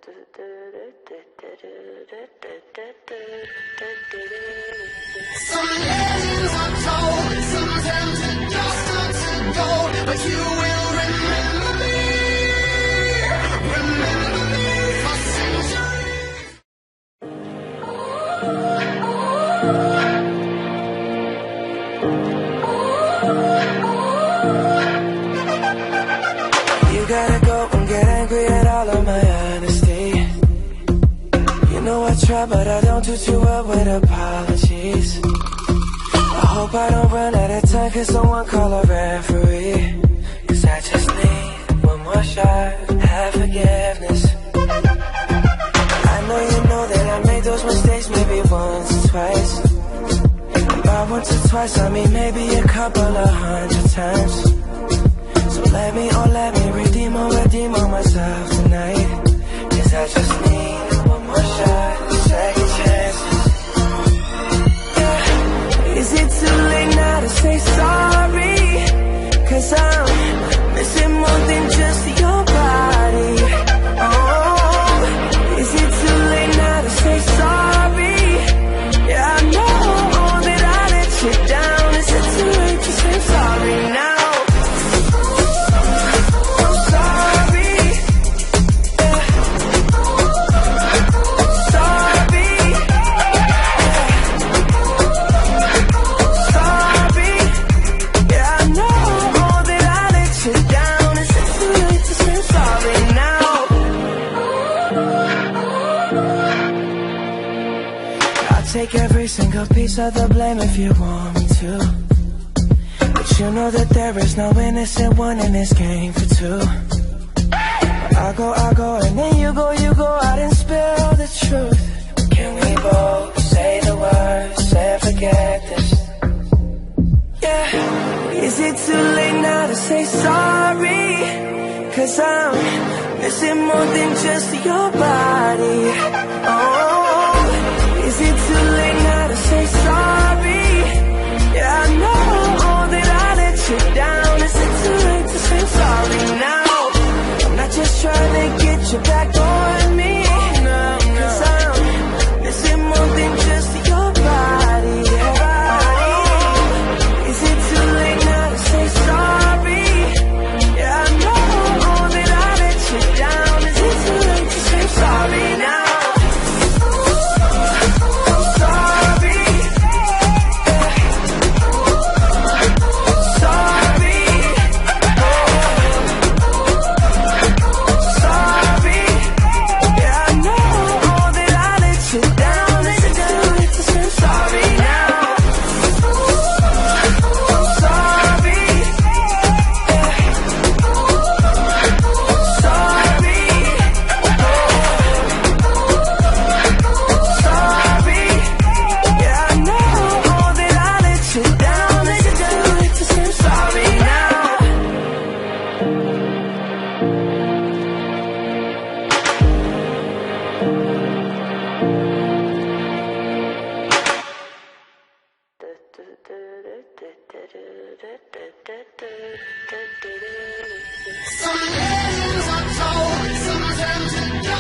Some legends are told, some tend to just turn to gold, but you will remember me for centuries. You gotta go and get angry at all of my honesty. You know I try, but I don't do too well with apologies. I hope I don't run out of time, cause someone call a referee. Cause I just need one more shot, have forgiveness. I know you know that I made those mistakes maybe once or twice. By once or twice, I mean maybe a couple of 100 times. So let me redeem on myself tonight. Cause I just need one more shot, second chances. Yeah. Is it too late now to say sorry? Cause I'm missing more than just your body. Oh, is it too late now to say sorry? Yeah, I know that I let you down. Is it too late to say sorry now? Take every single piece of the blame if you want me to. But you know that there is no innocent one in this game for two. I go, and then you go out and spill the truth. Can we both say the words and forget this? Yeah. Is it too late now to say sorry? Cause I'm missing more than just your body. Oh, is it too late now to say sorry? Yeah, I know that I let you down. Is it too late to say sorry now? I'm not just trying to get you back on me. Cause I'm missing more than just your body. Is it too late now to say sorry? Yeah, I know that I let you down. Is it too late to say sorry now? Some legends are told, some tend to